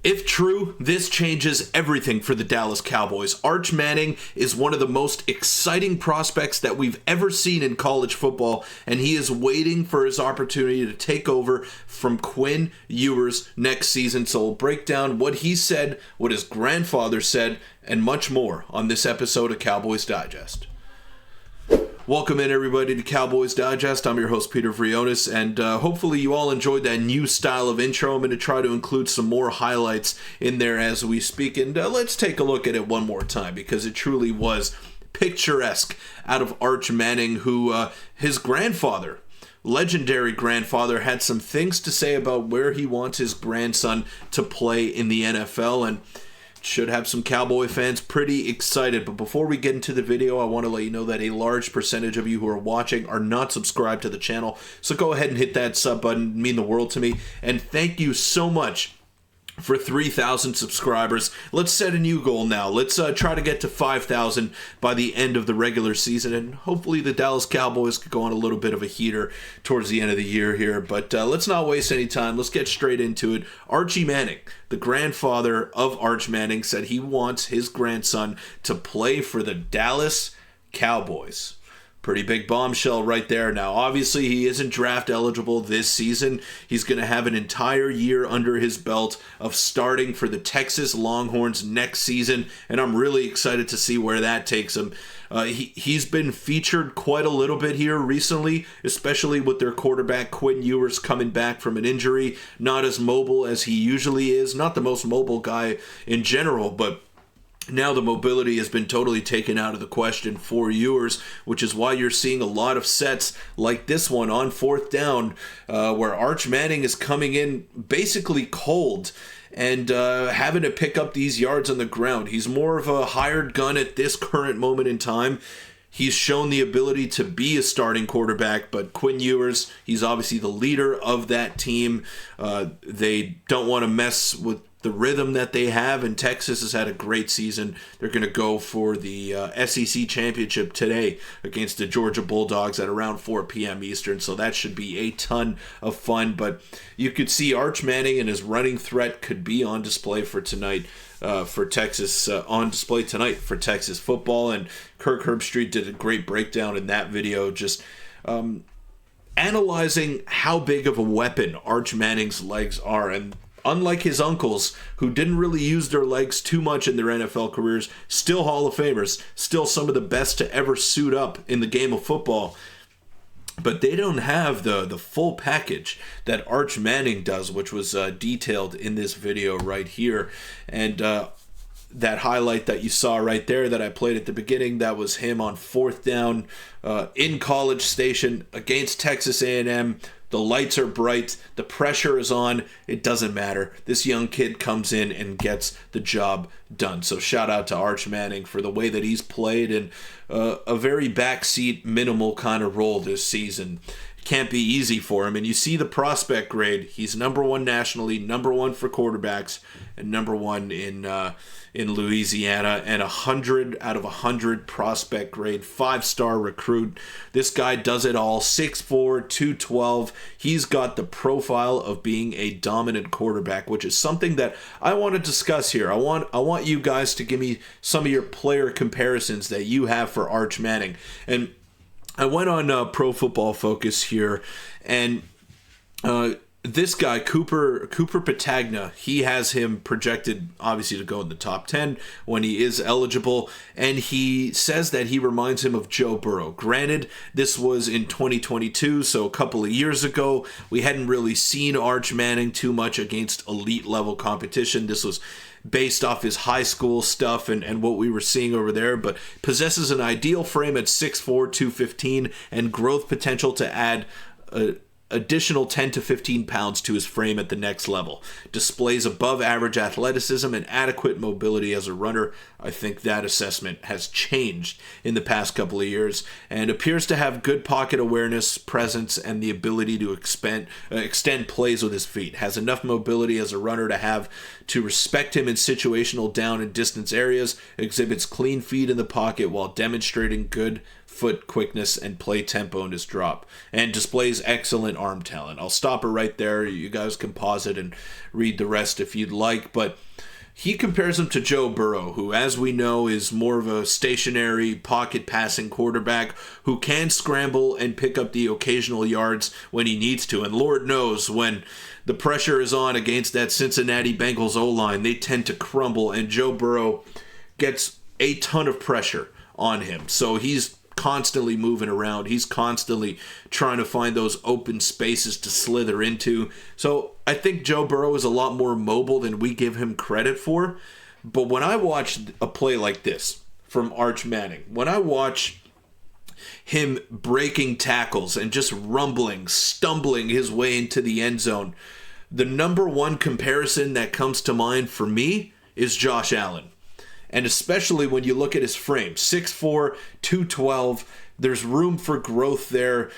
If true, this changes everything for the Dallas Cowboys. Arch Manning is one of the most exciting prospects that we've ever seen in college football, and he is waiting for his opportunity to take over from Quinn Ewers next season. So we'll break down what he said, what his grandfather said, and much more on this episode of Cowboys Digest. Welcome in, everybody, to Cowboys Digest. I'm your host, Peter Vryonis, and hopefully you all enjoyed that new style of intro. I'm going to try to include some more highlights in there as we speak, and let's take a look at it one more time, because it truly was picturesque out of Arch Manning, who his grandfather, legendary grandfather, had some things to say about where he wants his grandson to play in the NFL, and should have some Cowboy fans pretty excited. But before we get into the video, I want to let you know that a large percentage of you who are watching are not subscribed to the channel. So go ahead and hit that sub button. It'd mean the world to me. And thank you so much for 3,000 subscribers. Let's set a new goal now. Let's try to get to 5,000 by the end of the regular season, and hopefully the Dallas Cowboys could go on a little bit of a heater towards the end of the year here. But let's not waste any time. Let's get straight into it. Archie Manning, the grandfather of Arch Manning, said he wants his grandson to play for the Dallas Cowboys. Pretty big bombshell right there. Now, obviously, he isn't draft eligible this season. He's going to have an entire year under his belt of starting for the Texas Longhorns next season, and I'm really excited to see where that takes him. He's been featured quite a little bit here recently, especially with their quarterback Quinn Ewers coming back from an injury, not as mobile as he usually is, not the most mobile guy in general, but now the mobility has been totally taken out of the question for Ewers, which is why you're seeing a lot of sets like this one on fourth down, where Arch Manning is coming in basically cold and having to pick up these yards on the ground. He's more of a hired gun at this current moment in time. He's shown the ability to be a starting quarterback, but Quinn Ewers, he's obviously the leader of that team. They don't want to mess with the rhythm that they have, and Texas has had a great season. They're going to go for the SEC championship today against the Georgia Bulldogs at around 4 p.m. Eastern, so that should be a ton of fun. But you could see Arch Manning and his running threat could be on display for tonight. For Texas, on display tonight for Texas football, and Kirk Herbstreit did a great breakdown in that video, just analyzing how big of a weapon Arch Manning's legs are. And unlike his uncles, who didn't really use their legs too much in their NFL careers, still Hall of Famers, still some of the best to ever suit up in the game of football, but they don't have the full package that Arch Manning does, which was detailed in this video right here. And that highlight that you saw right there that I played at the beginning, that was him on fourth down in College Station against Texas A&M. The lights are bright. The pressure is on. It doesn't matter. This young kid comes in and gets the job done. So shout out to Arch Manning for the way that he's played in a very backseat, minimal kind of role this season. Can't be easy for him. And you see the prospect grade. He's number one nationally, number one for quarterbacks, and number one in Louisiana, and 100 out of 100 prospect grade, 5-star recruit. This guy does it all. 6'4", 212. He's got the profile of being a dominant quarterback, which is something that I want to discuss here. I want you guys to give me some of your player comparisons that you have for Arch Manning. And I went on Pro Football Focus here, and this guy, Cooper Patagna, he has him projected, obviously, to go in the top 10 when he is eligible, and he says that he reminds him of Joe Burrow. Granted, this was in 2022, so a couple of years ago. We hadn't really seen Arch Manning too much against elite-level competition. This was based off his high school stuff and what we were seeing over there, but possesses an ideal frame at 6'4", 215, and growth potential to add additional 10 to 15 pounds to his frame at the next level. Displays above average athleticism and adequate mobility as a runner. I think that assessment has changed in the past couple of years, and appears to have good pocket awareness, presence, and the ability to extend plays with his feet. Has enough mobility as a runner to respect him in situational down and distance areas. Exhibits clean feet in the pocket while demonstrating good foot quickness and play tempo in his drop, and displays excellent arm talent. I'll stop it right there. You guys can pause it and read the rest if you'd like, but he compares him to Joe Burrow, who, as we know, is more of a stationary pocket passing quarterback who can scramble and pick up the occasional yards when he needs to. And Lord knows when the pressure is on against that Cincinnati Bengals O-line, they tend to crumble, and Joe Burrow gets a ton of pressure on him. So he's constantly moving around. He's constantly trying to find those open spaces to slither into. So I think Joe Burrow is a lot more mobile than we give him credit for. But when I watch a play like this from Arch Manning, when I watch him breaking tackles and just rumbling, stumbling his way into the end zone, the number one comparison that comes to mind for me is Josh Allen. And especially when you look at his frame, 6'4", 212, there's room for growth there.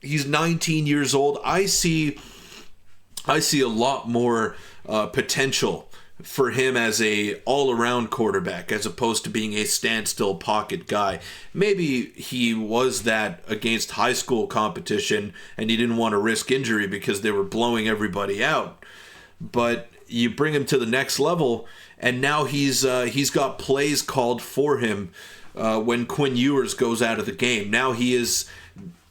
He's 19 years old. I see a lot more potential for him as a all-around quarterback as opposed to being a standstill pocket guy. Maybe he was that against high school competition and he didn't want to risk injury because they were blowing everybody out. But you bring him to the next level, and now he's got plays called for him when Quinn Ewers goes out of the game. Now he is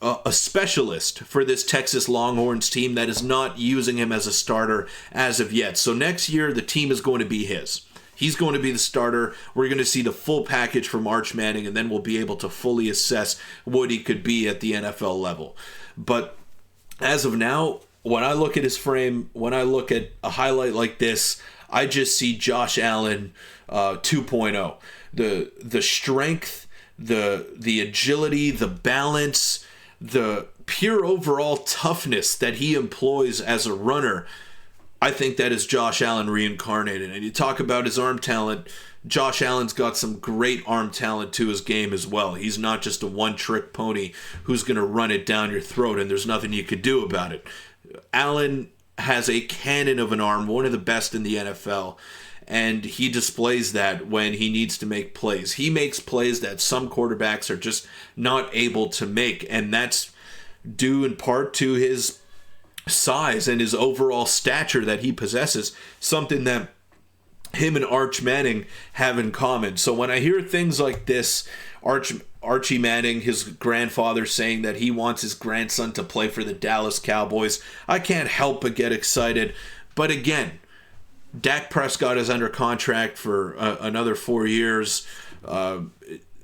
a specialist for this Texas Longhorns team that is not using him as a starter as of yet. So next year, the team is going to be his. He's going to be the starter. We're going to see the full package from Arch Manning, and then we'll be able to fully assess what he could be at the NFL level. But as of now, when I look at his frame, when I look at a highlight like this, I just see Josh Allen 2.0. The strength, the agility, the balance, the pure overall toughness that he employs as a runner, I think that is Josh Allen reincarnated. And you talk about his arm talent, Josh Allen's got some great arm talent to his game as well. He's not just a one-trick pony who's going to run it down your throat and there's nothing you could do about it. Allen has a cannon of an arm, one of the best in the NFL, and he displays that when he needs to make plays. He makes plays that some quarterbacks are just not able to make, and that's due in part to his size and his overall stature that he possesses, something that him and Arch Manning have in common. So when I hear things like this, Archie Manning, his grandfather, saying that he wants his grandson to play for the Dallas Cowboys, I can't help but get excited. But again, Dak Prescott is under contract for another 4 years.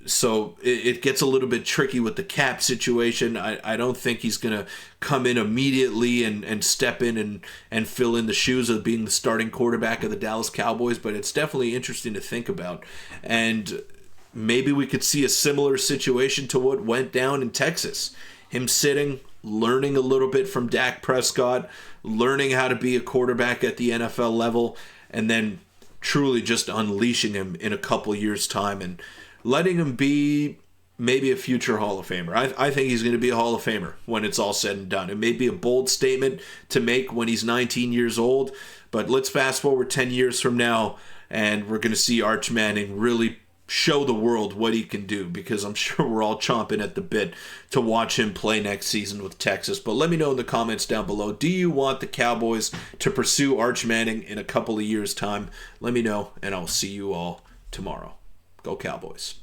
So it gets a little bit tricky with the cap situation. I don't think he's going to come in immediately and step in and fill in the shoes of being the starting quarterback of the Dallas Cowboys, but it's definitely interesting to think about. And maybe we could see a similar situation to what went down in Texas. Him sitting, learning a little bit from Dak Prescott, learning how to be a quarterback at the NFL level, and then truly just unleashing him in a couple years' time and letting him be maybe a future Hall of Famer. I think he's going to be a Hall of Famer when it's all said and done. It may be a bold statement to make when he's 19 years old, but let's fast forward 10 years from now, and we're going to see Arch Manning really show the world what he can do, because I'm sure we're all chomping at the bit to watch him play next season with Texas. But let me know in the comments down below, do you want the Cowboys to pursue Arch Manning in a couple of years' time? Let me know, and I'll see you all tomorrow. Go Cowboys.